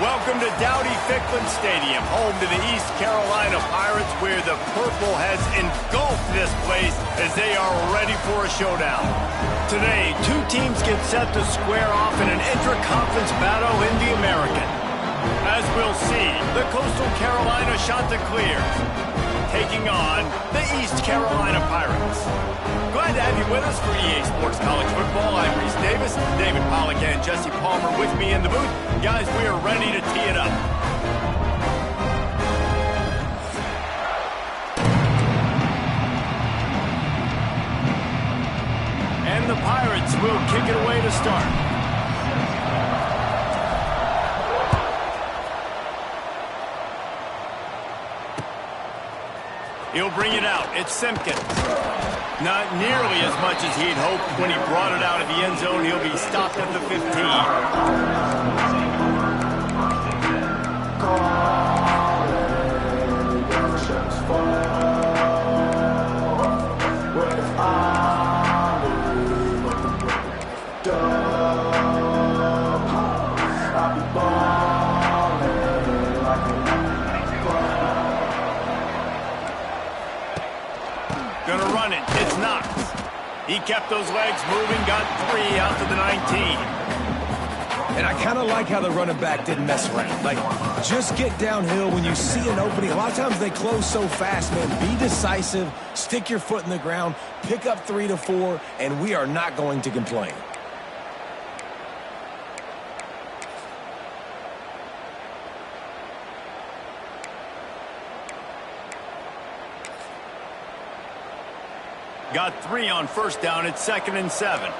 Welcome to Dowdy-Ficklen Stadium, home to the East Carolina Pirates, where the purple has engulfed this place as they are ready for a showdown. Today, two teams get set to square off in an intra-conference battle in the American. As we'll see, the Coastal Carolina Chanticleers taking on the East Carolina Pirates. Glad to have you with us for EA Sports College Football. I'm Reese Davis, David Pollack and Jesse Palmer with me in the booth. Guys, we are ready to tee it up. And the Pirates will kick it away to start. He'll bring it out. It's Simpkins. Not nearly as much as he'd hoped when he brought it out of the end zone. He'll be stopped at the 15. Gonna run it. It's Knox. He kept those legs moving, got 3 out to the 19. And I kind of like how the running back didn't mess around. Like, just get downhill when you see an opening. A lot of times they close so fast, man. Be decisive, stick your foot in the ground, pick up 3 to 4, and we are not going to complain. Got 3 on first down. It's 2nd and 7.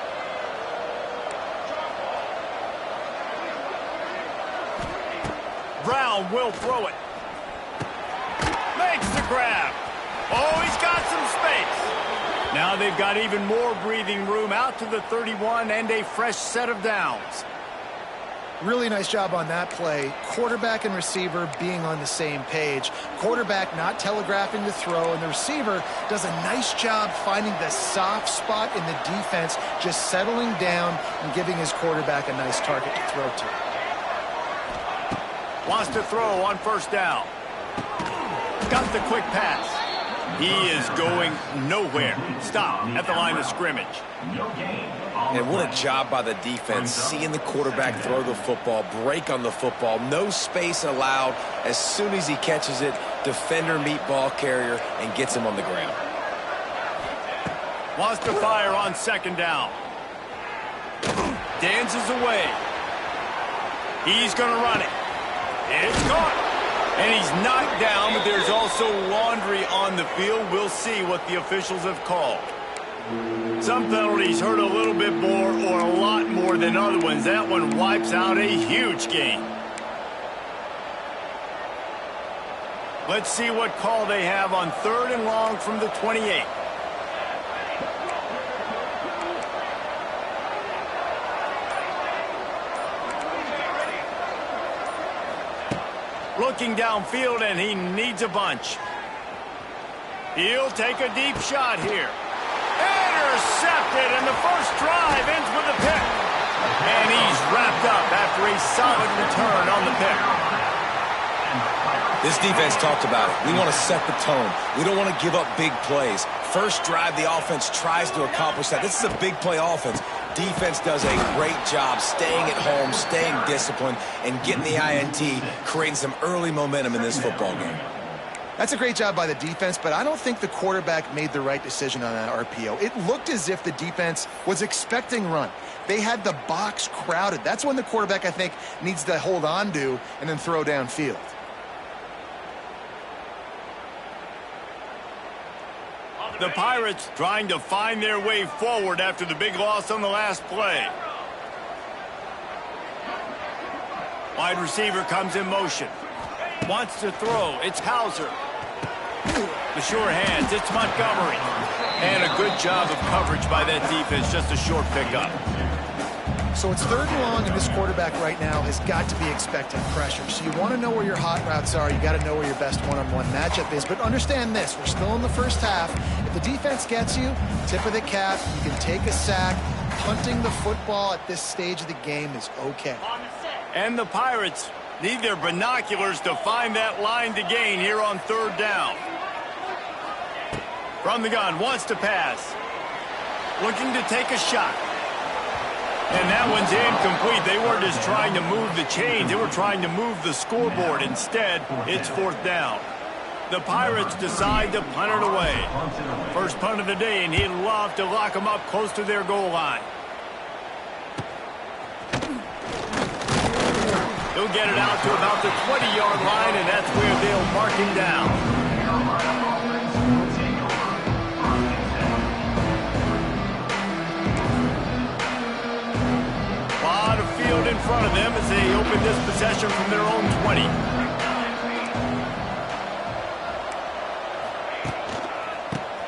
Brown will throw it. Makes the grab. Oh, he's got some space. Now they've got even more breathing room out to the 31 and a fresh set of downs. Really nice job on that play. Quarterback and receiver being on the same page. Quarterback not telegraphing the throw, and the receiver does a nice job finding the soft spot in the defense, just settling down and giving his quarterback a nice target to throw to. Wants to throw on first down. Got the quick pass. He is going nowhere. Stop at the line of scrimmage. And what a job by the defense, seeing the quarterback throw the football, break on the football, no space allowed. As soon as he catches it, defender meet ball carrier and gets him on the ground. Wants to fire on second down. Dances away. He's going to run it. It's gone. And he's knocked down, but there's also laundry on the field. We'll see what the officials have called. Some penalties hurt a little bit more or a lot more than other ones. That one wipes out a huge game. Let's see what call they have on 3rd and long from the 28. Looking downfield, and he needs a bunch. He'll take a deep shot here. Intercepted, and the first drive ends with a pick. And he's wrapped up after a solid return on the pick. This defense talked about it. We want to set the tone. We don't want to give up big plays. First drive, the offense tries to accomplish that. This is a big play offense. Defense does a great job staying at home, staying disciplined, and getting the INT, creating some early momentum in this football game. That's a great job by the defense, but I don't think the quarterback made the right decision on that RPO. It looked as if the defense was expecting run. They had the box crowded. That's when the quarterback, I think, needs to hold on to and then throw downfield. The Pirates trying to find their way forward after the big loss on the last play. Wide receiver comes in motion. Wants to throw. It's Hauser. The sure hands. It's Montgomery. And a good job of coverage by that defense. Just a short pickup. So it's 3rd and long, and this quarterback right now has got to be expecting pressure. So you want to know where your hot routes are. You got to know where your best one-on-one matchup is. But understand this, we're still in the first half. If the defense gets you, tip of the cap, you can take a sack. Punting the football at this stage of the game is okay. And the Pirates Need their binoculars to find that line to gain here on third down. From the gun, wants to pass. Looking to take a shot. And that one's incomplete. They weren't just trying to move the chains. They were trying to move the scoreboard. Instead, it's fourth down. The Pirates decide to punt it away. First punt of the day, and he'd love to lock them up close to their goal line. He'll get it out to about the 20-yard line, and that's where they'll mark him down. A lot of field in front of them as they open this possession from their own 20.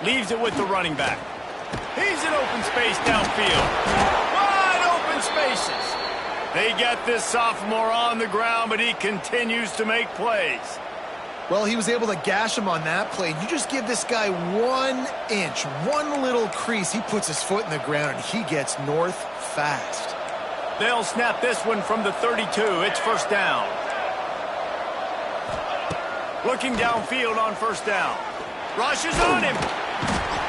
Leaves it with the running back. He's in open space downfield. Wide open spaces. They get this sophomore on the ground, but he continues to make plays. Well, he was able to gash him on that play. You just give this guy 1 inch, one little crease. He puts his foot in the ground, and he gets north fast. They'll snap this one from the 32. It's first down. Looking downfield on first down. Rushes on him.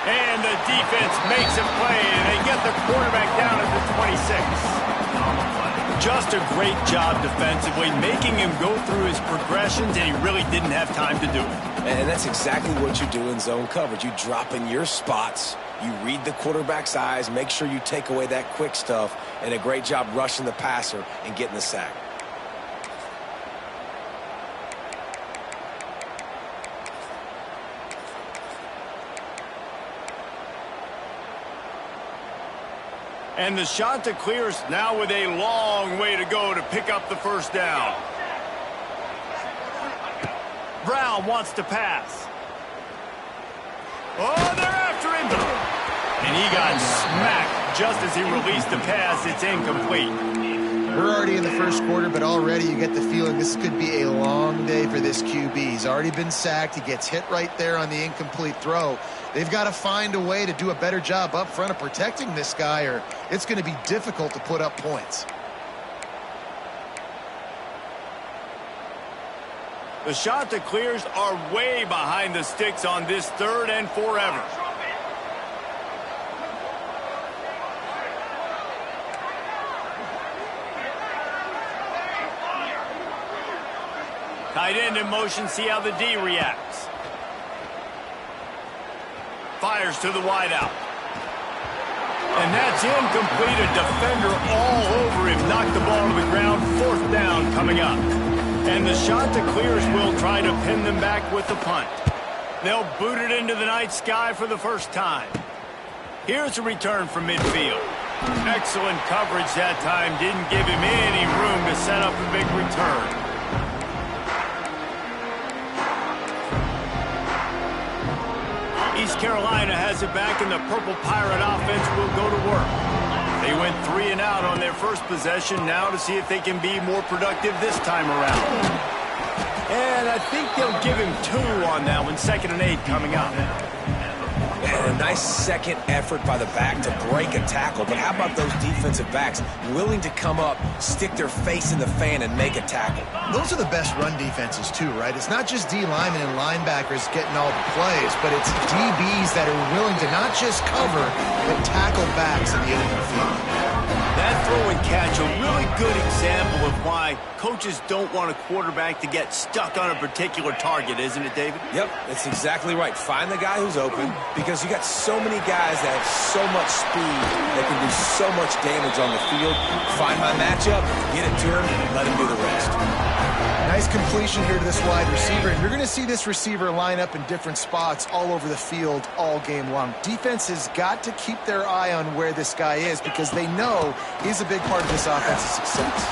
And the defense makes a play, and they get the quarterback down at the 26. Just a great job defensively, making him go through his progressions, and he really didn't have time to do it. And that's exactly what you do in zone coverage. You drop in your spots, you read the quarterback's eyes, make sure you take away that quick stuff, and a great job rushing the passer and getting the sack. And the shot to clears now with a long way to go to pick up the first down. Brown wants to pass. Oh, they're after him. And he got smacked just as he released the pass. It's incomplete. We're already in the first quarter, but already you get the feeling this could be a long day for this QB. He's already been sacked. He gets hit right there on the incomplete throw. They've got to find a way to do a better job up front of protecting this guy, or it's going to be difficult to put up points. The shot to clears are way behind the sticks on this third and forever. Tight end in motion, see how the D reacts. Fires to the wideout. And that's incomplete. A defender all over him. Knocked the ball to the ground. Fourth down coming up. And the shot to clears will try to pin them back with the punt. They'll boot it into the night sky for the first time. Here's a return from midfield. Excellent coverage that time. Didn't give him any room to set up a big return. East Carolina has it back, and the Purple Pirate offense will go to work. They went 3 and out on their first possession, now to see if they can be more productive this time around. And I think they'll give him 2 on that one, 2nd and 8 coming up. And a nice second effort by the back to break a tackle. But how about those defensive backs willing to come up, stick their face in the fan, and make a tackle? Those are the best run defenses, too, right? It's not just D linemen and linebackers getting all the plays, but it's DBs that are willing to not just cover, but tackle backs in the open field. That throw and catch, a really good example of why coaches don't want a quarterback to get stuck on a particular target, isn't it, David? Yep, that's exactly right. Find the guy who's open, because you got so many guys that have so much speed that can do so much damage on the field. Find my matchup, get it to him, let him do the rest. Nice completion here to this wide receiver, and you're going to see this receiver line up in different spots all over the field all game long. Defense has got to keep their eye on where this guy is, because they know he's a big part of this offense's success.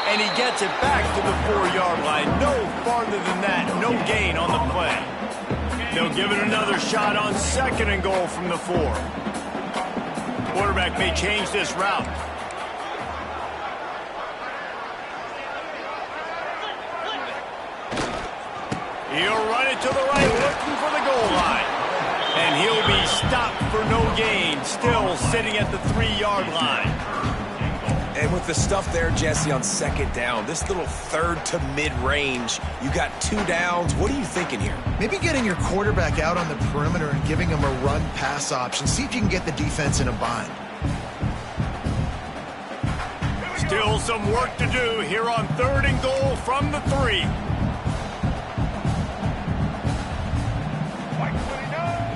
And he gets it back to the 4-yard line. No farther than that. No gain on the play. They'll give it another shot on 2nd and goal from the 4. Quarterback may change this route. He'll run it to the right, looking for the goal line. And he'll be stopped for no gain, still sitting at the 3-yard line. And with the stuff there, Jesse, on second down, this little third to mid-range, you got 2 downs. What are you thinking here? Maybe getting your quarterback out on the perimeter and giving him a run-pass option. See if you can get the defense in a bind. Still some work to do here on 3rd and goal from the 3.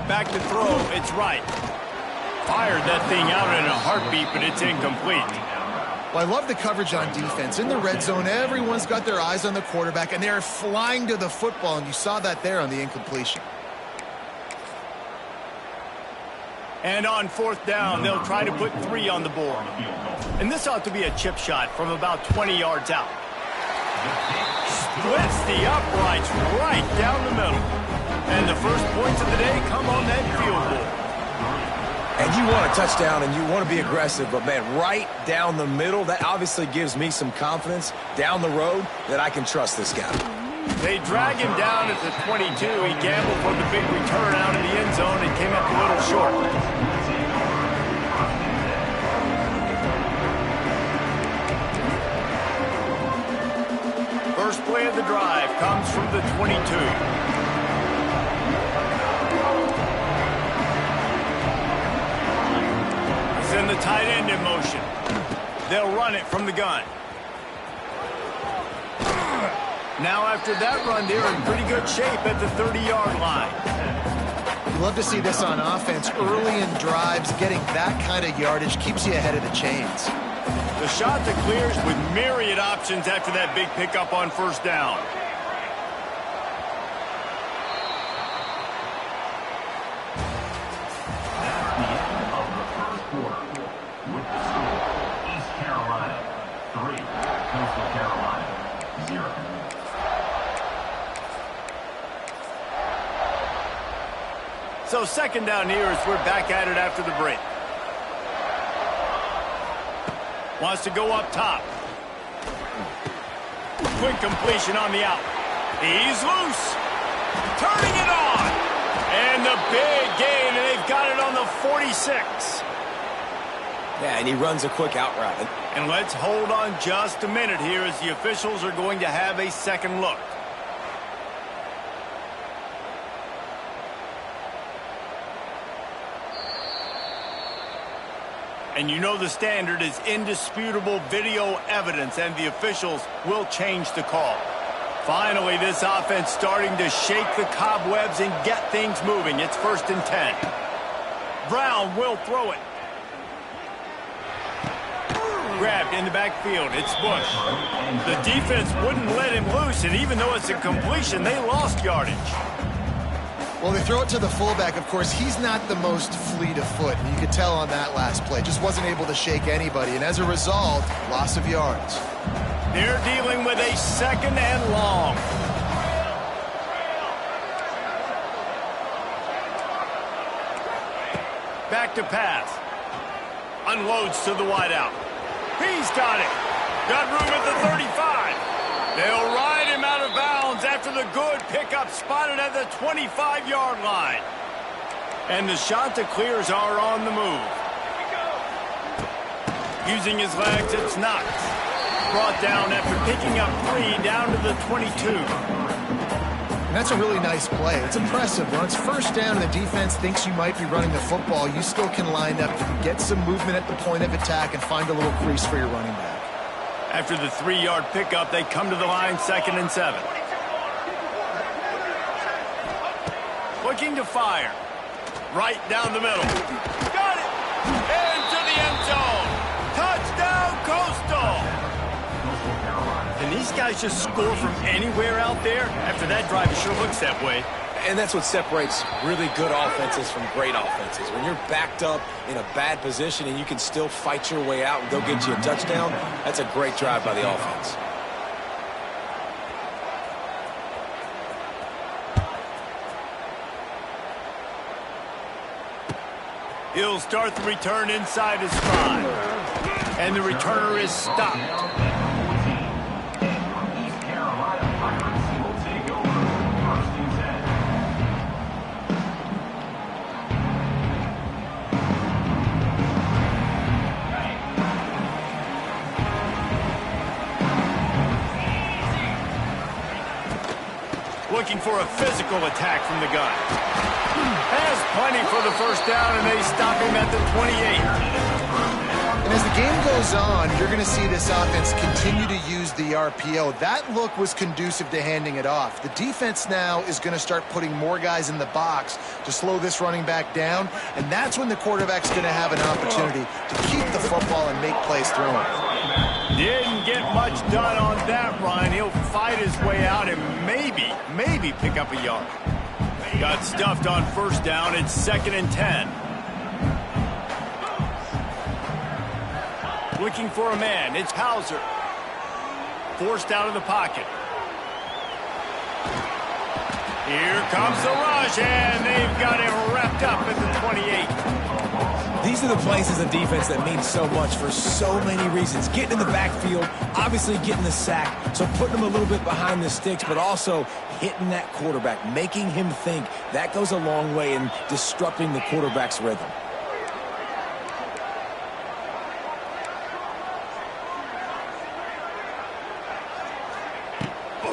Back to throw, it's right. Fired that thing out in a heartbeat, but it's incomplete. Well, I love the coverage on defense. In the red zone, everyone's got their eyes on the quarterback, and they're flying to the football, and you saw that there on the incompletion. And on 4th down, they'll try to put 3 on the board. And this ought to be a chip shot from about 20 yards out. Splits the uprights right down the middle. And the first points of the day come on that field goal. And you want a touchdown and you want to be aggressive, but, man, right down the middle, that obviously gives me some confidence down the road that I can trust this guy. They drag him down at the 22. He gambled for the big return out in the end zone and came up a little short. First play of the drive comes from the 22. In the tight end in motion. They'll run it from the gun. Now after that run, they're in pretty good shape at the 30-yard line. You love to see this on offense. Early in drives, getting that kind of yardage keeps you ahead of the chains. The shot that clears with myriad options after that big pickup on 1st down. So 2nd down here as we're back at it after the break. Wants to go up top. Quick completion on the out. He's loose. Turning it on. And the big gain, and they've got it on the 46. Yeah, and he runs a quick out route. And let's hold on just a minute here as the officials are going to have a second look. And you know the standard is indisputable video evidence, and the officials will change the call. Finally, this offense starting to shake the cobwebs and get things moving. It's 1st and 10. Brown will throw it. Grabbed in the backfield. It's Bush. The defense wouldn't let him loose, and even though it's a completion, they lost yardage. Well, they throw it to the fullback. Of course, he's not the most fleet of foot. You could tell on that last play. Just wasn't able to shake anybody. And as a result, loss of yards. They're dealing with a 2nd and long. Back to pass. Unloads to the wideout. He's got it. Got room at the 35. They'll ride him out of bounds after the good pickup spotted at the 25-yard line. And the shot to clears are on the move. Using his legs, it's Knox. Brought down after picking up 3 down to the 22. And that's a really nice play. It's impressive. When it's 1st down and the defense thinks you might be running the football, you still can line up, get some movement at the point of attack, and find a little crease for your running back. After the 3-yard pickup, they come to the line 2nd and 7. Looking to fire. Right down the middle. Got it! Into the end zone. Touchdown, Coastal! And these guys just score from anywhere out there? After that drive, it sure looks that way. And that's what separates really good offenses from great offenses. When you're backed up in a bad position and you can still fight your way out and go get you a touchdown, that's a great drive by the offense. He'll start the return inside his 5. And the returner is stopped. looking for a physical attack from the gun. Has plenty for the first down, and they stop him at the 28. And as the game goes on, you're going to see this offense continue to use the RPO. That look was conducive to handing it off. The defense now is going to start putting more guys in the box to slow this running back down, and that's when the quarterback's going to have an opportunity to keep the football and make plays throwing. Didn't get much done on that run. He'll fight his way out and maybe pick up a yard. Got stuffed on first down. It's 2nd and 10. Looking for a man. It's Hauser. Forced out of the pocket. Here comes the rush, and they've got him wrapped up at the 28. These are the plays as a defense that mean so much for so many reasons. Getting in the backfield, obviously getting the sack, so putting him a little bit behind the sticks, but also hitting that quarterback, making him think. That goes a long way in disrupting the quarterback's rhythm.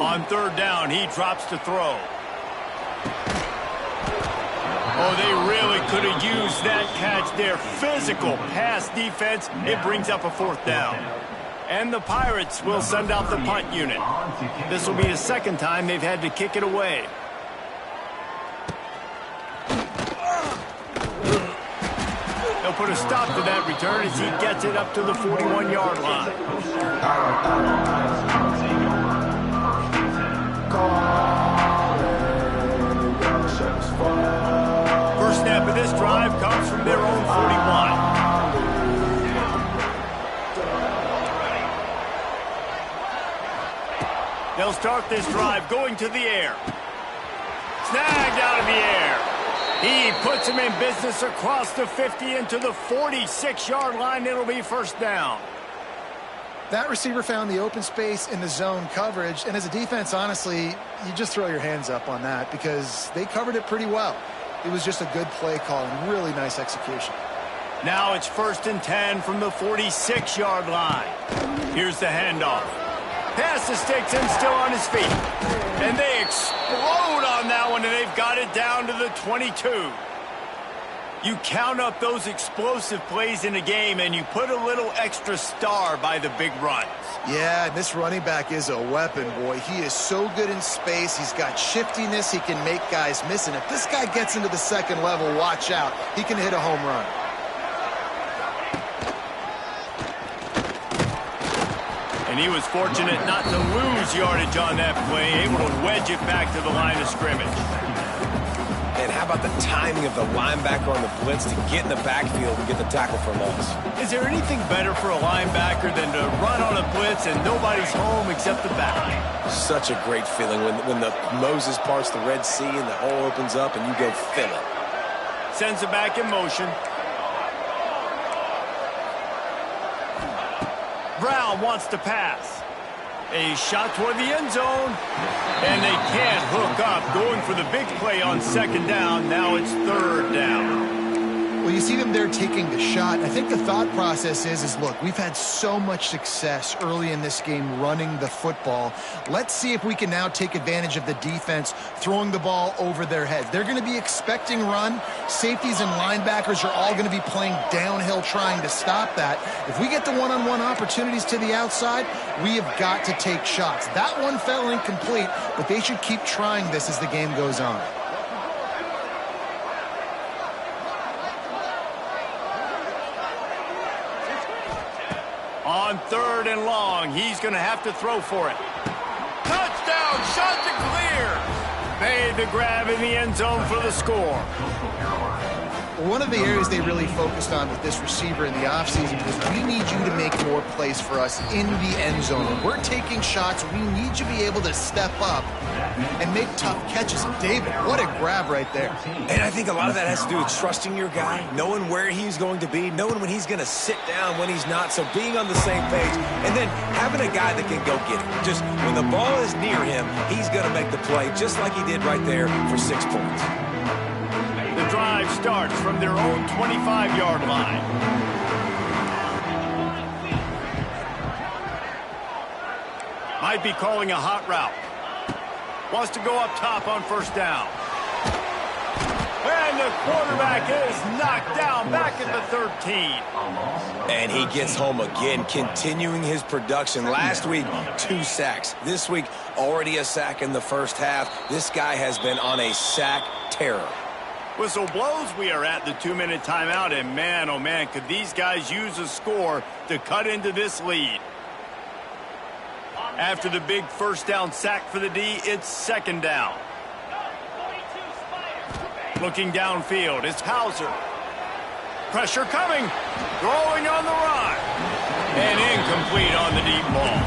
On 3rd down, he drops to throw. Oh, they really could have used that catch there. Physical pass defense. It brings up a 4th down. And the Pirates will send out the punt unit. This will be the 2nd time they've had to kick it away. They'll put a stop to that return as he gets it up to the 41-yard line. First snap of this drive comes from their own 41. They'll start this drive going to the air. Snagged out of the air. He puts him in business across the 50 into the 46-yard line. It'll be 1st down. That receiver found the open space in the zone coverage, and as a defense, honestly, you just throw your hands up on that because they covered it pretty well. It was just a good play call and really nice execution. Now it's 1st and 10 from the 46-yard line. Here's the handoff. Pass to sticks and still on his feet. And they explode on that one, and they've got it down to the 22. You count up those explosive plays in a game, and you put a little extra star by the big runs. Yeah, this running back is a weapon, boy. He is so good in space. He's got shiftiness. He can make guys miss. And if this guy gets into the 2nd level, watch out. He can hit a home run. And he was fortunate not to lose yardage on that play, able to wedge it back to the line of scrimmage. And how about the timing of the linebacker on the blitz to get in the backfield and get the tackle for loss? Is there anything better for a linebacker than to run on a blitz and nobody's home except the back? Such a great feeling when the Moses parts the Red Sea and the hole opens up and you go fill it. Sends it back in motion. Brown wants to pass. A shot toward the end zone. And they can't hook up. Going for the big play on 2nd down. Now it's 3rd down. Well, you see them there taking the shot. I think the thought process is look, we've had so much success early in this game running the football. Let's see if we can now take advantage of the defense throwing the ball over their heads. They're going to be expecting run. Safeties and linebackers are all going to be playing downhill trying to stop that. If we get the one-on-one opportunities to the outside, we have got to take shots. That one fell incomplete, but they should keep trying this as the game goes on. On 3rd and long, he's going to have to throw for it. Touchdown, shot to clear. Made the grab in the end zone for the score. One of the areas they really focused on with this receiver in the offseason was we need you to make more plays for us in the end zone. When we're taking shots, we need you to be able to step up and make tough catches. And David, what a grab right there. And I think a lot of that has to do with trusting your guy, knowing where he's going to be, knowing when he's going to sit down, when he's not, so being on the same page, and then having a guy that can go get it. Just when the ball is near him, he's going to make the play, just like he did right there for 6 points. The drive starts from their own 25-yard line. Might be calling a hot route. Wants to go up top on first down. And the quarterback is knocked down back at the 13. And he gets home again, continuing his production. Last week, 2 sacks. This week, already a sack in the first half. This guy has been on a sack terror. Whistle blows. We are at the 2-minute timeout. And man, oh man, could these guys use a score to cut into this lead. After the big first down sack for the D, it's second down. Looking downfield, it's Hauser. Pressure coming. Throwing on the run. And incomplete on the deep ball.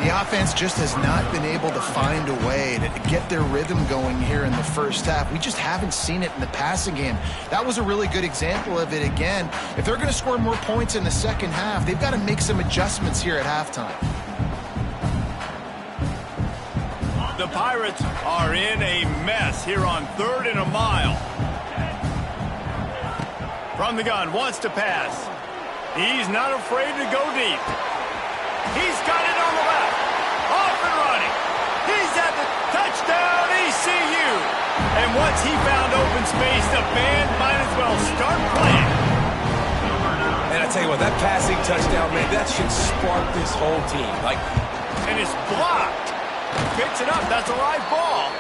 The offense just has not been able to find a way to get their rhythm going here in the first half. We just haven't seen it in the passing game. That was a really good example of it again. If they're going to score more points in the second half, they've got to make some adjustments here at halftime. The Pirates are in a mess here on 3rd and a mile. From the gun, wants to pass. He's not afraid to go deep. He's got it on the left. Off and running. He's at the touchdown ECU. And once he found open space, the band might as well start playing. And I tell you what, that passing touchdown, man, that should spark this whole team. And it's blocked. Picks it up. That's a live ball.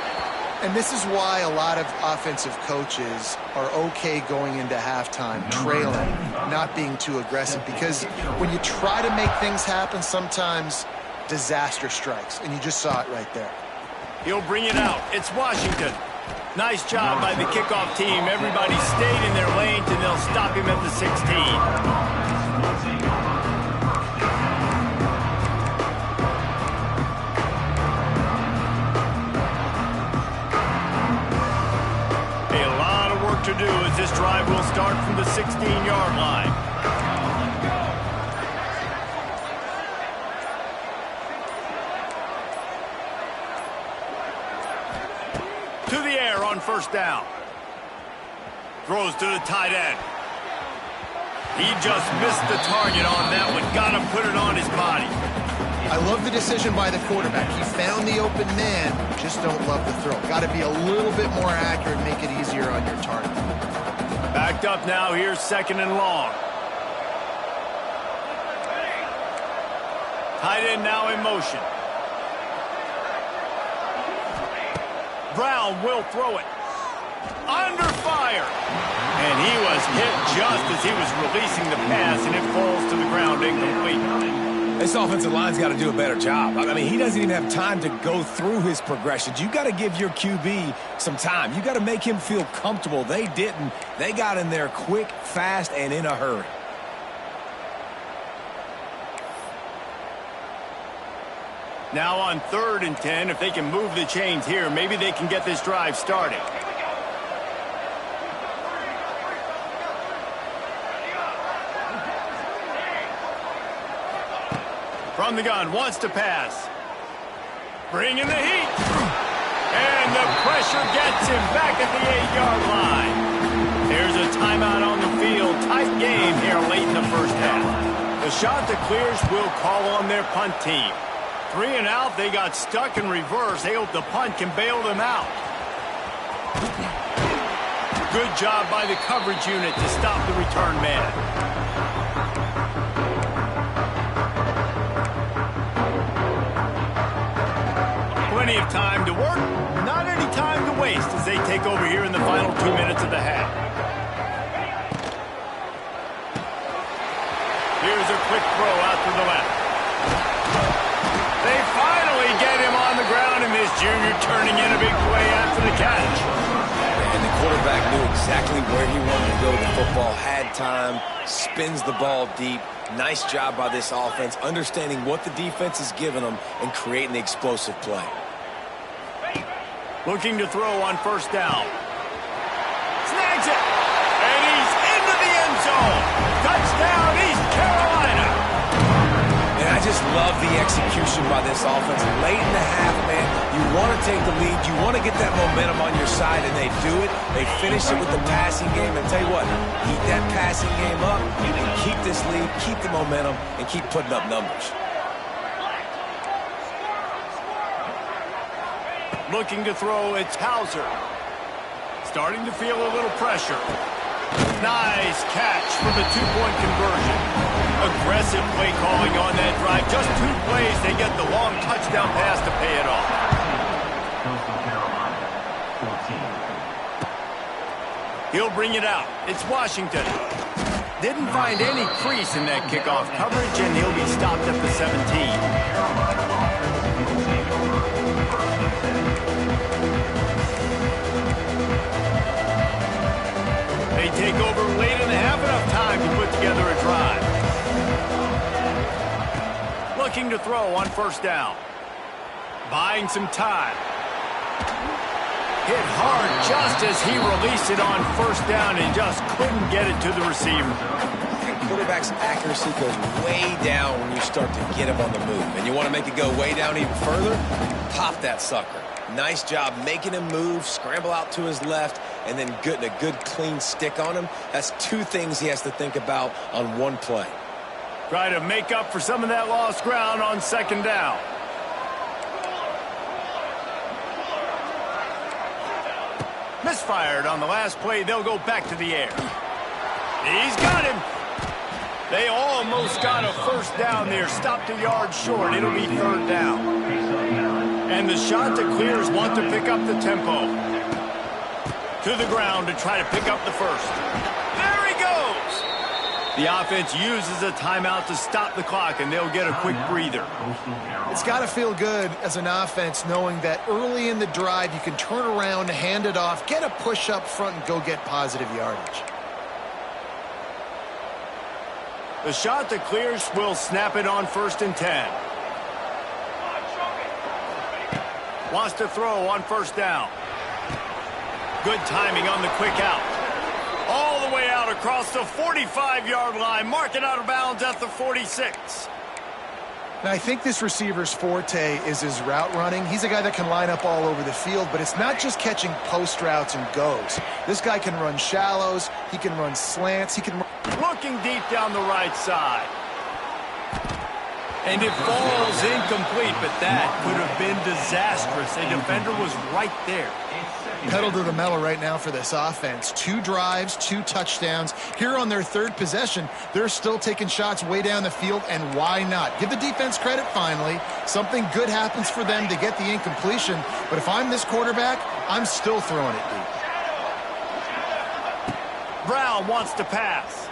And this is why a lot of offensive coaches are okay going into halftime, trailing, not being too aggressive. Because when you try to make things happen, sometimes disaster strikes. And you just saw it right there. He'll bring it out. It's Washington. Nice job by the kickoff team. Everybody stayed in their lanes, and they'll stop him at the 16. To do as this drive will start from the 16-yard line. To the air on first down. Throws to the tight end. He just missed the target on that one. Got to put it on his body. I love the decision by the quarterback. He found the open man, just don't love the throw. Got to be a little bit more accurate, make it easier on your target. Backed up now, here's 2nd and long. Tight end now in motion. Brown will throw it. Under fire. And he was hit just as he was releasing the pass, and it falls to the ground incomplete. This offensive line's got to do a better job. I mean, he doesn't even have time to go through his progressions. You got to give your QB some time. You got to make him feel comfortable. They didn't. They got in there quick, fast, and in a hurry. Now on 3rd and 10, if they can move the chains here, maybe they can get this drive started. From the gun, wants to pass. Bringing the heat. And the pressure gets him back at the 8-yard line. There's a timeout on the field. Tight game here late in the first half. The shot that clears will call on their punt team. 3 and out, they got stuck in reverse. They hope the punt can bail them out. Good job by the coverage unit to stop the return man. Plenty of time to work, not any time to waste as they take over here in the final 2 minutes of the half. Here's a quick throw out to the left. They finally get him on the ground, and this junior turning in a big play after the catch. And the quarterback knew exactly where he wanted to go with the football, had time, spins the ball deep. Nice job by this offense, understanding what the defense is giving them and creating the explosive play. Looking to throw on first down. Snags it. And he's into the end zone. Touchdown, East Carolina. And I just love the execution by this offense. Late in the half, man, you want to take the lead. You want to get that momentum on your side, and they do it. They finish it with the passing game. And tell you what, keep that passing game up. You can keep this lead, keep the momentum, and keep putting up numbers. Looking to throw, it's Hauser. Starting to feel a little pressure. Nice catch for the two-point conversion. Aggressive play calling on that drive. Just 2 plays, they get the long touchdown pass to pay it off. He'll bring it out. It's Washington. Didn't find any crease in that kickoff coverage, and he'll be stopped at the 17. They take over late and have enough time to put together a drive. Looking to throw on first down. Buying some time. Hit hard just as he released it on first down and just couldn't get it to the receiver. Quarterback's accuracy goes way down when you start to get him on the move. And you want to make it go way down even further? Pop that sucker. Nice job making him move, scramble out to his left, and then getting a good clean stick on him. That's 2 things he has to think about on one play. Try to make up for some of that lost ground on second down. Misfired on the last play. They'll go back to the air. He's got him. They almost got a first down there. Stopped a yard short. It'll be third down. And the shot to clears want to pick up the tempo. To the ground to try to pick up the first. There he goes. The offense uses a timeout to stop the clock, and they'll get a quick breather. It's got to feel good as an offense knowing that early in the drive you can turn around, hand it off, get a push up front, and go get positive yardage. The shot that clears will snap it on 1st and 10. Wants to throw on first down. Good timing on the quick out. All the way out across the 45-yard line. Marking out of bounds at the 46. Now, I think this receiver's forte is his route running. He's a guy that can line up all over the field, but it's not just catching post routes and goes. This guy can run shallows. He can run slants. He can... Looking deep down the right side. And it falls incomplete, but that could have been disastrous. A defender was right there. Pedal to the metal right now for this offense. 2 drives, 2 touchdowns. Here on their 3rd possession, they're still taking shots way down the field, and why not? Give the defense credit finally. Something good happens for them to get the incompletion, but if I'm this quarterback, I'm still throwing it deep. Brown wants to pass.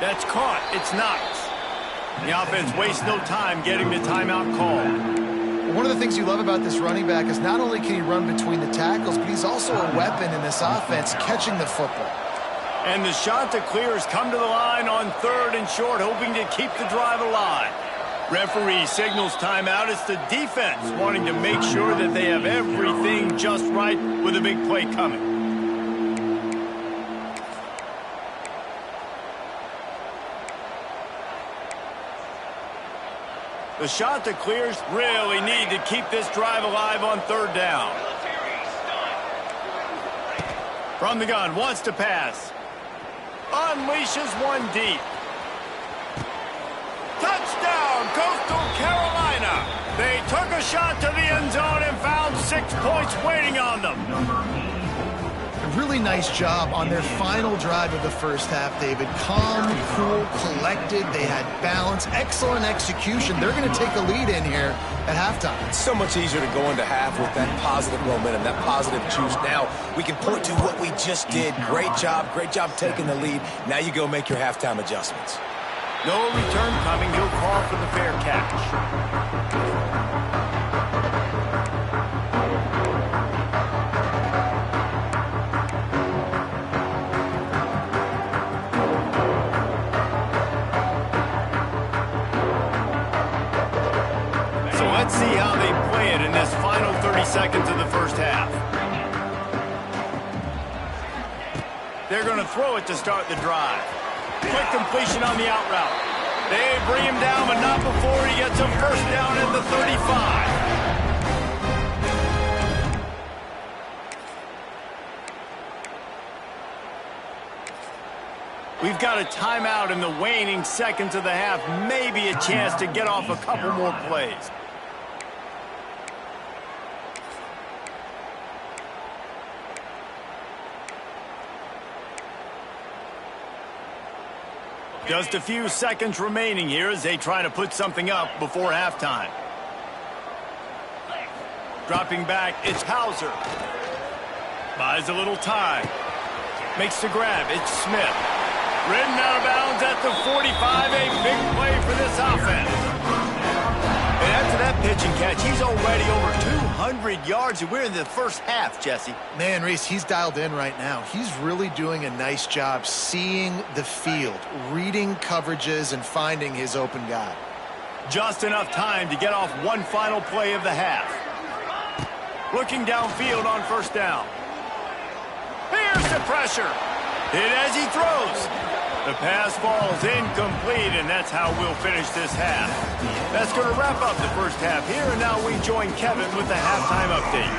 That's caught. It's Knox. The offense wastes no time getting the timeout called. One of the things you love about this running back is not only can he run between the tackles, but he's also a weapon in this offense, catching the football. And the shot to clear has come to the line on 3rd and short, hoping to keep the drive alive. Referee signals timeout. It's the defense wanting to make sure that they have everything just right with a big play coming. The shot that clears really need to keep this drive alive on 3rd down. From the gun, wants to pass. Unleashes one deep. Touchdown, Coastal Carolina. They took a shot to the end zone and found 6 points waiting on them. A really nice job on their final drive of the first half, David. Calm, cool, collected. They had balance, excellent execution. They're going to take a lead in here at halftime. It's so much easier to go into half with that positive momentum, that positive juice. Now we can point to what we just did. Great job taking the lead. Now you go make your halftime adjustments. No return coming. He'll call for the fair catch. Let's see how they play it in this final 30 seconds of the first half. They're going to throw it to start the drive. Quick completion on the out route. They bring him down, but not before he gets a first down at the 35. We've got a timeout in the waning seconds of the half. Maybe a chance to get off a couple more plays. Just a few seconds remaining here as they try to put something up before halftime. Dropping back, it's Hauser. Buys a little time. Makes the grab, it's Smith. Ridden out of bounds at the 45, a big play for this offense. And after that pitch and catch, he's already over 200 yards, and we're in the first half, Jesse. Man, Reese, he's dialed in right now. He's really doing a nice job seeing the field, reading coverages, and finding his open guy. Just enough time to get off one final play of the half. Looking downfield on first down. Here's the pressure. Hit as he throws. The pass falls incomplete, and that's how we'll finish this half. That's going to wrap up the first half here, and now we join Kevin with the halftime update.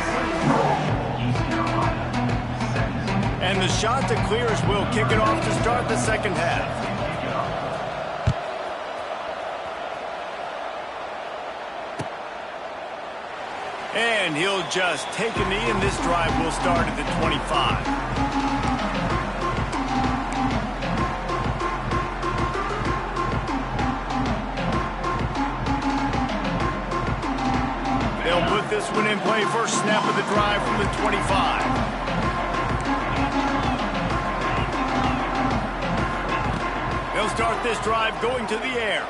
And the shot that clears will kick it off to start the second half. And he'll just take a knee, and this drive will start at the 25. They'll put this one in play, first snap of the drive from the 25. They'll start this drive going to the air.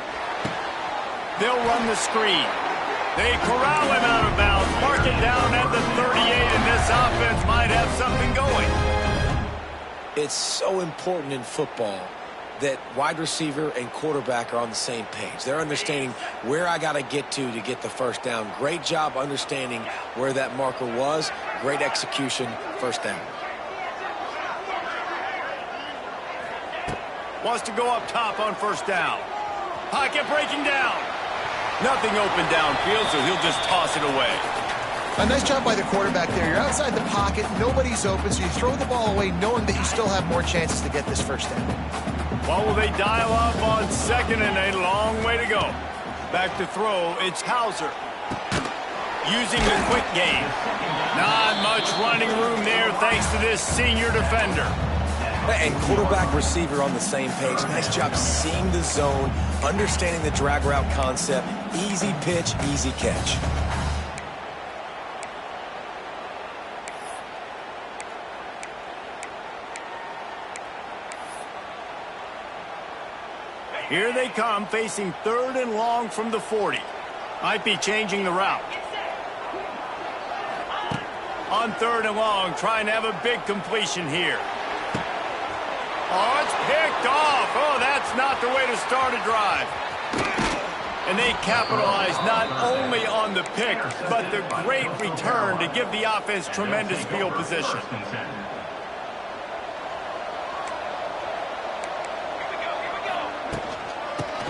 They'll run the screen. They corral him out of bounds, mark it down at the 38, and this offense might have something going. It's so important in football that wide receiver and quarterback are on the same page. They're understanding where I got to get the first down. Great job understanding where that marker was. Great execution, first down. Wants to go up top on first down. Pocket breaking down. Nothing open downfield, so he'll just toss it away. A nice job by the quarterback there. You're outside the pocket, nobody's open, so you throw the ball away knowing that you still have more chances to get this first down. Well, will they dial up on second, and a long way to go. Back to throw, it's Hauser. Using the quick game. Not much running room there thanks to this senior defender. And quarterback receiver on the same page. Nice job seeing the zone, understanding the drag route concept. Easy pitch, easy catch. Here they come, facing third and long from the 40. Might be changing the route. On third and long, trying to have a big completion here. Oh, it's picked off. Oh, that's not the way to start a drive. And they capitalize not only on the pick, but the great return to give the offense tremendous field position.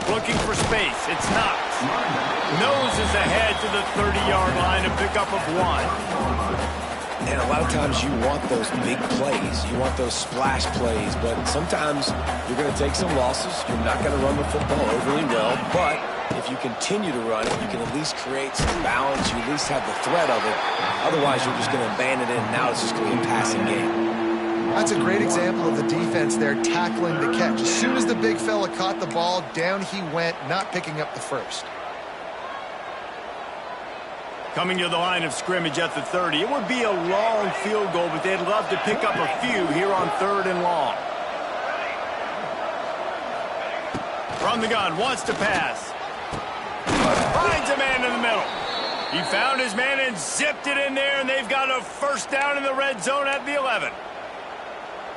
Looking for space. It's Knox. Noses ahead to the 30-yard line, a pickup of 1. And a lot of times you want those big plays. You want those splash plays. But sometimes you're going to take some losses. You're not going to run the football overly well. But if you continue to run it, you can at least create some balance. You at least have the threat of it. Otherwise, you're just going to abandon it, and now it's just going to be a passing game. That's a great example of the defense there tackling the catch. As soon as the big fella caught the ball, down he went, not picking up the first. Coming to the line of scrimmage at the 30. It would be a long field goal, but they'd love to pick up a few here on third and long. From the gun, wants to pass. Finds a man in the middle. He found his man and zipped it in there, and they've got a first down in the red zone at the 11.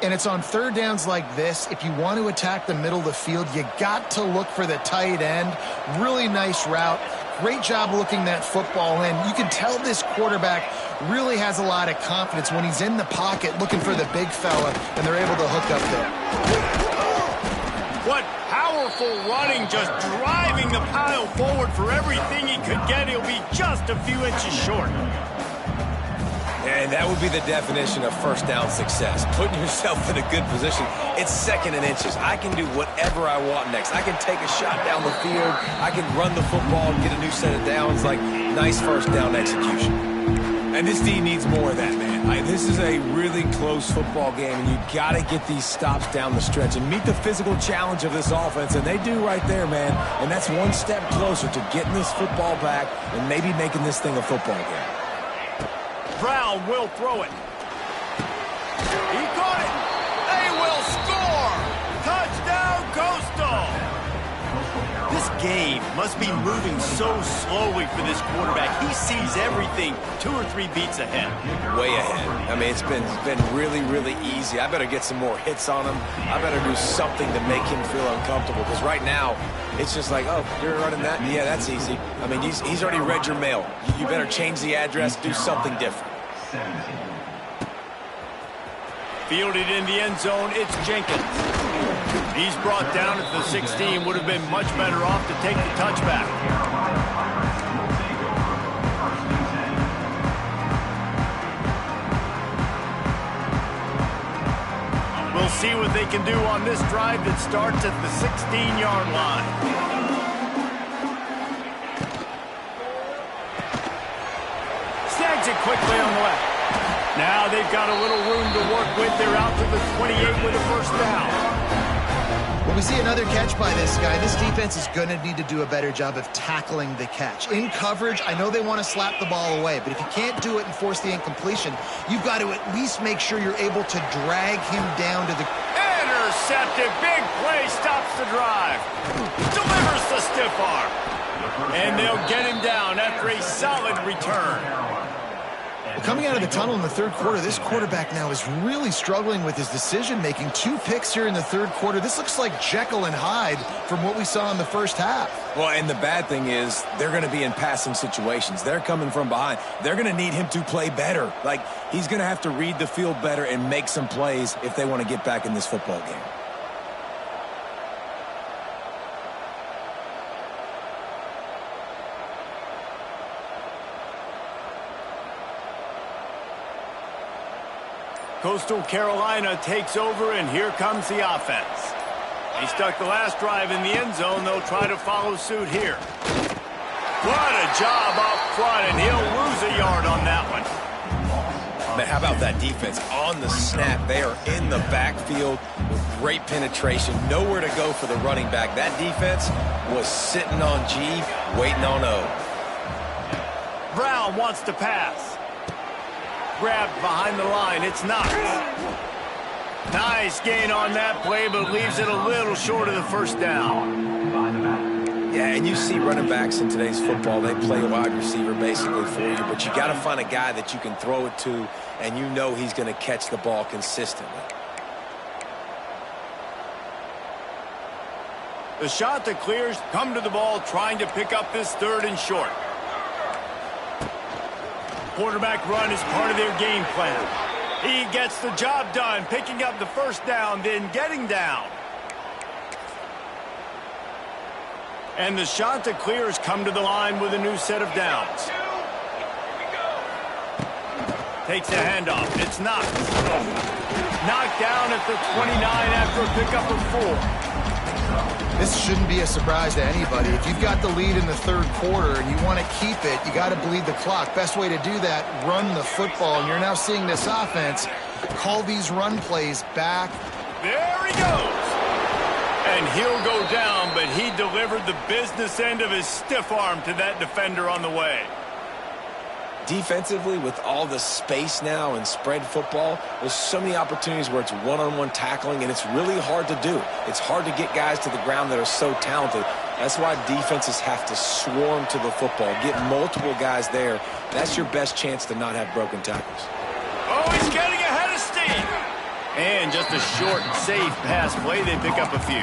And it's on third downs like this. If you want to attack the middle of the field, you got to look for the tight end. Really nice route. Great job looking that football in. You can tell this quarterback really has a lot of confidence when he's in the pocket looking for the big fella, and they're able to hook up there. What powerful running, just driving the pile forward for everything he could get. He'll be just a few inches short. And that would be the definition of first down success. Putting yourself in a good position. It's second and inches. I can do whatever I want next. I can take a shot down the field. I can run the football and get a new set of downs. Like, nice first down execution. And this D needs more of that, man. This is a really close football game, and you got to get these stops down the stretch and meet the physical challenge of this offense, and they do right there, man. And that's one step closer to getting this football back and maybe making this thing a football game. Brown will throw it. He caught it. They will score. Touchdown, Coastal. This game must be moving so slowly for this quarterback. He sees everything 2 or 3 beats ahead. Way ahead. I mean, it's been really, really easy. I better get some more hits on him. I better do something to make him feel uncomfortable, because right now it's just like, oh, you're running that? Yeah, that's easy. I mean, he's already read your mail. You better change the address, do something different. Fielded in the end zone, it's Jenkins. He's brought down at the 16. Would have been much better off to take the touchback. We'll see what they can do on this drive that starts at the 16-yard line. Snags it quickly on the left. Now they've got a little room to work with. They're out to the 28 with a first down. When we see another catch by this guy, this defense is going to need to do a better job of tackling the catch. In coverage, I know they want to slap the ball away, but if you can't do it and force the incompletion, you've got to at least make sure you're able to drag him down to the... Intercepted. Big play. Stops the drive. Delivers the stiff arm. And they'll get him down after a solid return. Coming out of the tunnel in the third quarter, this quarterback now is really struggling with his decision-making. 2 picks here in the third quarter. This looks like Jekyll and Hyde from what we saw in the first half. Well, and the bad thing is they're going to be in passing situations. They're coming from behind. They're going to need him to play better. Like, he's going to have to read the field better and make some plays if they want to get back in this football game. Coastal Carolina takes over, and here comes the offense. He stuck the last drive in the end zone. They'll try to follow suit here. What a job up front, and he'll lose a yard on that one. Man, how about that defense? On the snap, they are in the backfield with great penetration. Nowhere to go for the running back. That defense was sitting on G, waiting on O. Brown wants to pass. Grabbed behind the line. It's Knox. Nice gain on that play, but leaves it a little short of the first down. Yeah, and you see running backs in today's football, they play wide receiver basically for you, but you got to find a guy that you can throw it to, and you know he's going to catch the ball consistently. The shot that clears, come to the ball, trying to pick up this 3rd and short. Quarterback run is part of their game plan. He gets the job done, picking up the first down, then getting down. And the shot that clears come to the line with a new set of downs. Takes a handoff. It's Knox. Knocked down at the 29 after a pickup of 4. This shouldn't be a surprise to anybody. If you've got the lead in the third quarter and you want to keep it, you got to bleed the clock. Best way to do that, run the football. And you're now seeing this offense call these run plays back. There he goes. And he'll go down, but he delivered the business end of his stiff arm to that defender on the way. Defensively, with all the space now and spread football, there's so many opportunities where it's one-on-one tackling, and it's really hard to do. It's hard to get guys to the ground that are so talented. That's why defenses have to swarm to the football, get multiple guys there. That's your best chance to not have broken tackles. Oh, he's getting ahead of steam. And just a short, safe pass play. They pick up a few.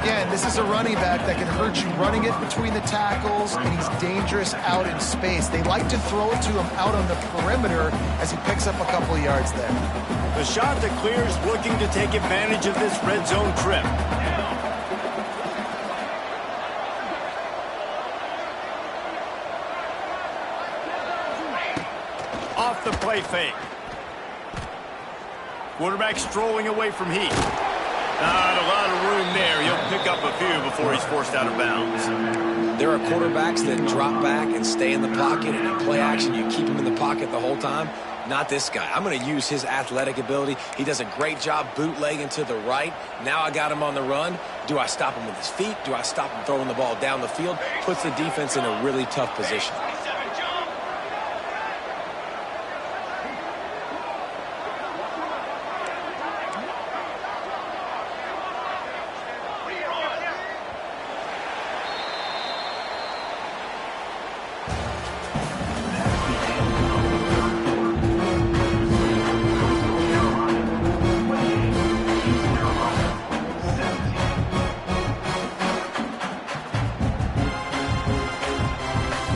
Again, this is a running back that can hurt you running it between the tackles, and he's dangerous out in space. They like to throw it to him out on the perimeter as he picks up a couple of yards there. The shot that clears, looking to take advantage of this red zone trip. Off the play fake. Quarterback strolling away from heat. Not a lot of room there. He'll pick up a few before he's forced out of bounds. There are quarterbacks that drop back and stay in the pocket, and in play action, you keep them in the pocket the whole time. Not this guy. I'm going to use his athletic ability. He does a great job bootlegging to the right. Now I got him on the run. Do I stop him with his feet? Do I stop him throwing the ball down the field? Puts the defense in a really tough position.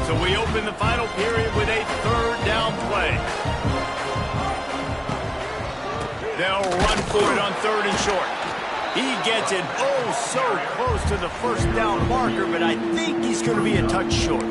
So we open the final period with a third down play. They'll run for it on third and short. He gets it so close to the first down marker, but I think he's going to be a touch short.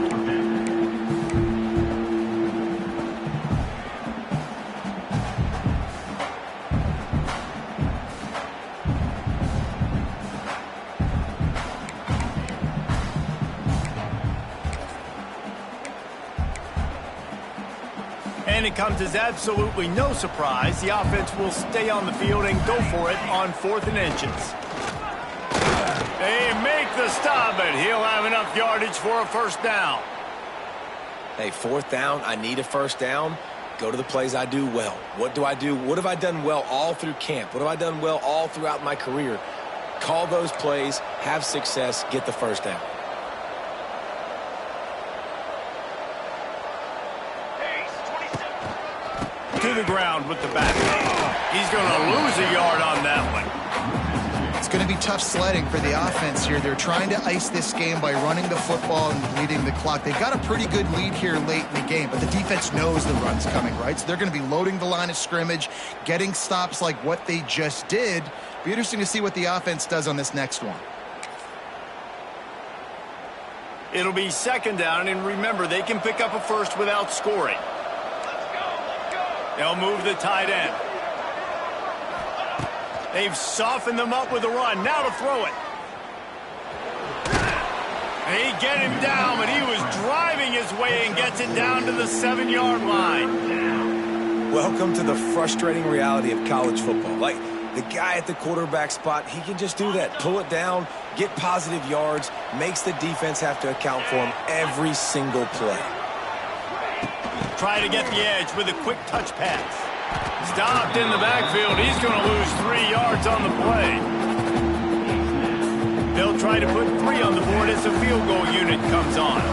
And it comes as absolutely no surprise. The offense will stay on the field and go for it on 4th and inches. They make the stop, but he'll have enough yardage for a first down. Hey, 4th down, I need a first down. Go to the plays I do well. What do I do? What have I done well all through camp? What have I done well all throughout my career? Call those plays, have success, get the first down. To the ground with the back. He's going to lose a yard on that one. It's going to be tough sledding for the offense here. They're trying to ice this game by running the football and leading the clock. They've got a pretty good lead here late in the game, but the defense knows the run's coming, right? So they're going to be loading the line of scrimmage, getting stops like what they just did. Be interesting to see what the offense does on this next one. It'll be second down, and remember, they can pick up a first without scoring. They'll move the tight end. They've softened them up with a run. Now to throw it. They get him down, but he was driving his way and gets it down to the 7-yard line. Welcome to the frustrating reality of college football. Like, the guy at the quarterback spot, he can just do that. Pull it down, get positive yards, makes the defense have to account for him every single play. Try to get the edge with a quick touch pass. Stopped in the backfield. He's going to lose 3 yards on the play. They'll try to put 3 on the board as the field goal unit comes on.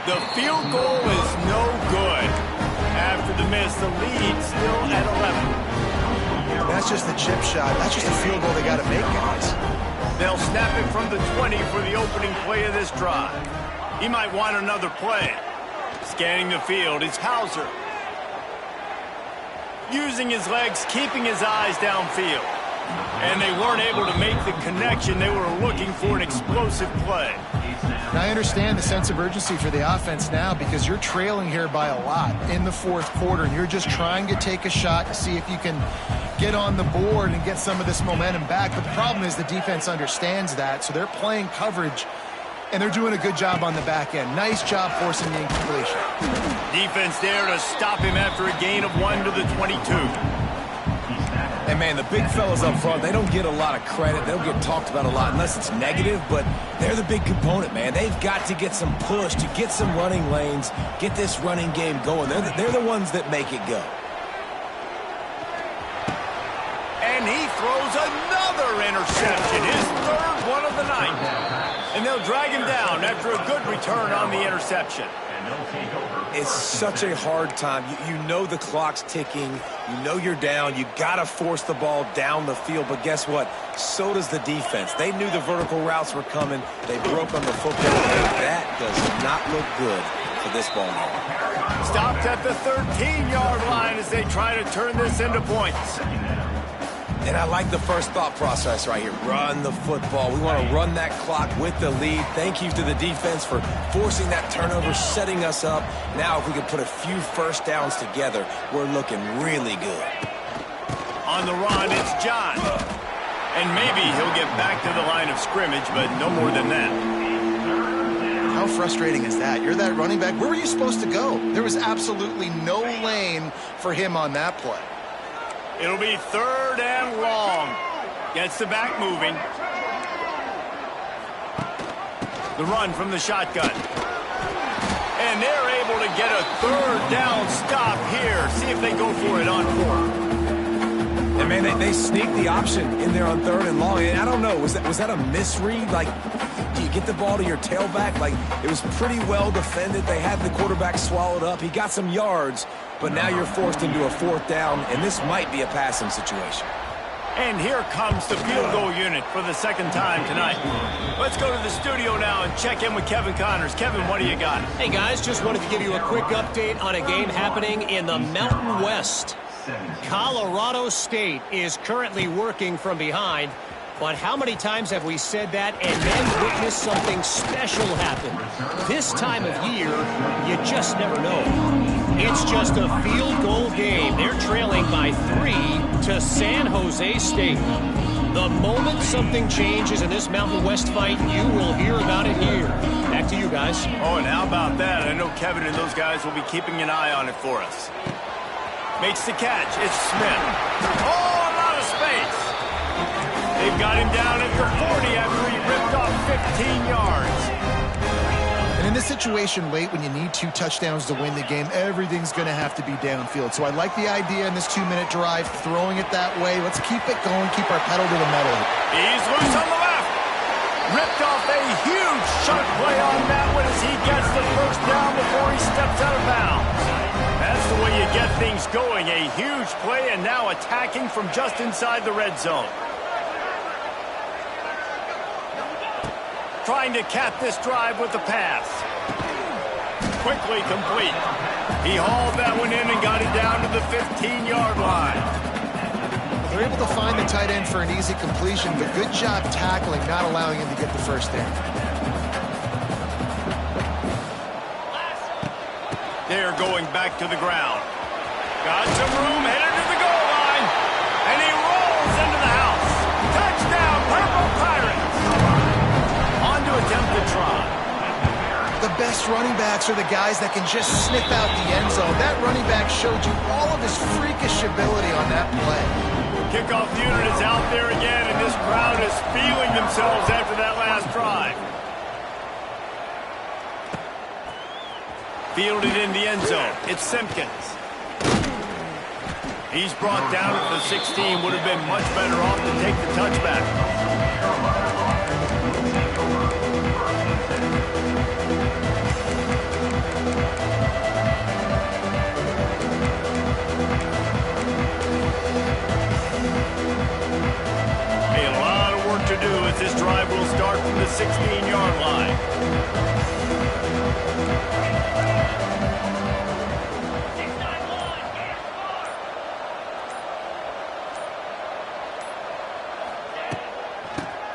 The field goal is no good. After the miss, the lead still at 11. That's just the chip shot. That's just a field goal they got to make, guys. They'll snap it from the 20 for the opening play of this drive. He might want another play. Scanning the field is Hauser. Using his legs, keeping his eyes downfield. And they weren't able to make the connection. They were looking for an explosive play. Now, I understand the sense of urgency for the offense now because you're trailing here by a lot in the 4th quarter, and you're just trying to take a shot to see if you can get on the board and get some of this momentum back. But the problem is the defense understands that, so they're playing coverage, and they're doing a good job on the back end. Nice job forcing the incompletion. Defense there to stop him after a gain of 1 to the 22. Hey, man, the big fellas up front, they don't get a lot of credit. They don't get talked about a lot unless it's negative, but they're the big component, man. They've got to get some push, to get some running lanes, get this running game going. They're the ones that make it go. And he throws another interception, his 3rd one of the night. And they'll drag him down after a good return on the interception. It's such a hard time. You know the clock's ticking. You know you're down. You got to force the ball down the field. But guess what? So does the defense. They knew the vertical routes were coming. They broke on the football. And that does not look good for this ball game. Stopped at the 13-yard line as they try to turn this into points. And I like the first thought process right here. Run the football. We want to run that clock with the lead. Thank you to the defense for forcing that turnover, setting us up. Now if we can put a few first downs together, we're looking really good. On the run, it's John. And maybe he'll get back to the line of scrimmage, but no more than that. How how frustrating is that? You're that running back. Where were you supposed to go? There was absolutely no lane for him on that play. It'll be 3rd and long. Gets the back moving. The run from the shotgun. And they're able to get a 3rd down stop here. See if they go for it on 4th. And, man, they sneaked the option in there on 3rd and long. And I don't know, was that a misread? Like, do you get the ball to your tailback? Like, it was pretty well defended. They had the quarterback swallowed up. He got some yards, but now you're forced into a 4th down, and this might be a passing situation. And here comes the field goal unit for the 2nd time tonight. Let's go to the studio now and check in with Kevin Connors. Kevin, what do you got? Hey, guys, just wanted to give you a quick update on a game happening in the Mountain West. Colorado State is currently working from behind, but how many times have we said that and then witnessed something special happen? This time of year, you just never know. It's just a field goal game. They're trailing by 3 to San Jose State. The moment something changes in this Mountain West fight, you will hear about it here. Back to you guys. Oh, and how about that? I know Kevin and those guys will be keeping an eye on it for us. Makes the catch. It's Smith. Oh, a lot of space. They've got him down at the 40 after he ripped off 15 yards. And in this situation late when you need 2 touchdowns to win the game, everything's going to have to be downfield. So I like the idea in this 2-minute drive, throwing it that way. Let's keep it going, keep our pedal to the metal. He's loose on the left. Ripped off a huge shot play on that one as he gets the 1st down before he steps out of bounds. That's the way you get things going. A huge play and now attacking from just inside the red zone. Trying to cap this drive with the pass. Quickly complete. He hauled that one in and got it down to the 15-yard line. They're able to find the tight end for an easy completion, but good job tackling, not allowing him to get the 1st down. They're going back to the ground. Got some room, headed to the goal line. And he rolls into the house. Touchdown, Purple Pirates. On to attempt the try. The best running backs are the guys that can just sniff out the end zone. That running back showed you all of his freakish ability on that play. Kickoff unit is out there again, and this crowd is feeling themselves after that last drive. Fielded in the end zone. It's Simpkins. He's brought down at the 16. Would have been much better off to take the touchback. A lot of work to do as this drive will start from the 16-yard line.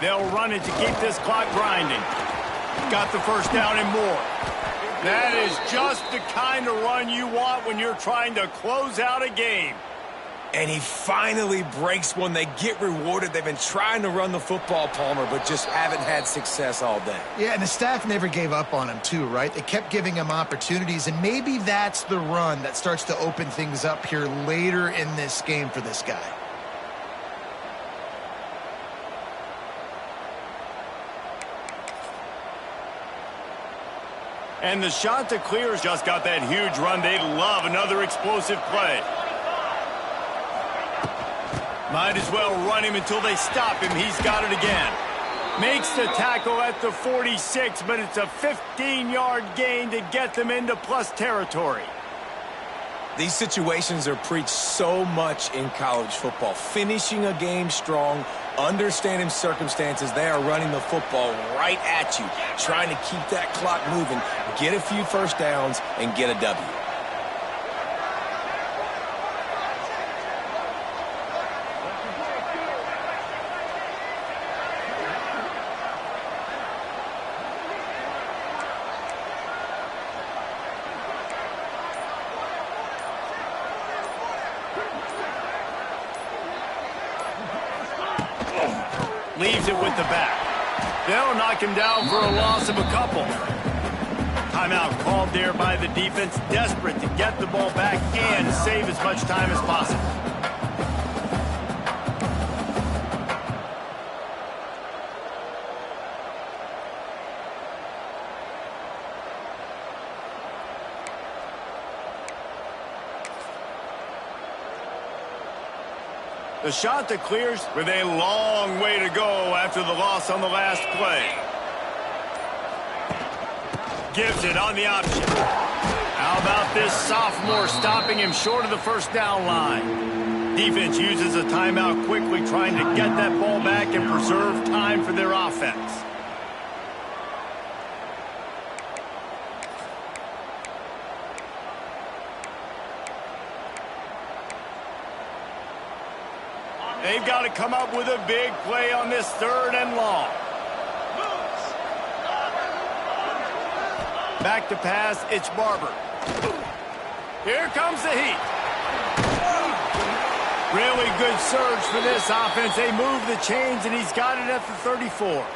They'll run it to keep this clock grinding. Got the 1st down and more. That is just the kind of run you want when you're trying to close out a game. And he finally breaks one. They get rewarded. They've been trying to run the football, Palmer, but just haven't had success all day. Yeah, and the staff never gave up on him too, right? They kept giving him opportunities, and maybe that's the run that starts to open things up here later in this game for this guy. And the shot to clear's just got that huge run. They'd love another explosive play. Might as well run him until they stop him. He's got it again. Makes the tackle at the 46, but it's a 15-yard gain to get them into plus territory. These situations are preached so much in college football. Finishing a game strong, understanding circumstances. They are running the football right at you, trying to keep that clock moving, get a few 1st downs, and get a W. Leaves it with the back. They'll knock him down for a loss of a couple. Timeout called there by the defense, desperate to get the ball back and save as much time as possible. The shot that clears with a long way to go after the loss on the last play. Gives it on the option. How about this sophomore stopping him short of the first down line? Defense uses a timeout quickly, trying to get that ball back and preserve time for their offense. They've got to come up with a big play on this 3rd and long. Back to pass, it's Barber. Here comes the heat. Really good surge for this offense. They move the chains, and he's got it at the 34.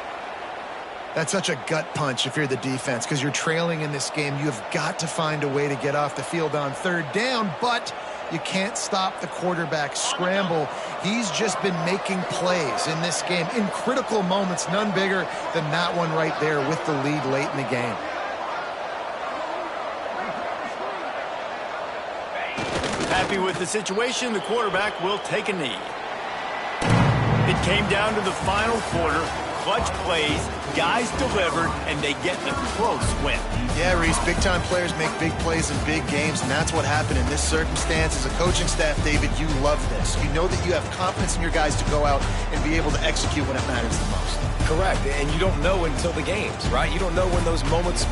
That's such a gut punch if you're the defense, because you're trailing in this game. You have got to find a way to get off the field on 3rd down, but you can't stop the quarterback scramble. He's just been making plays in this game in critical moments, none bigger than that one right there with the lead late in the game. Happy with the situation, the quarterback will take a knee. It came down to the final quarter. Clutch plays, guys delivered, and they get a close win. Yeah, Reese, big-time players make big plays in big games, and that's what happened in this circumstance. As a coaching staff, David, you love this. You know that you have confidence in your guys to go out and be able to execute when it matters the most. Correct, and you don't know until the games, right? You don't know when those moments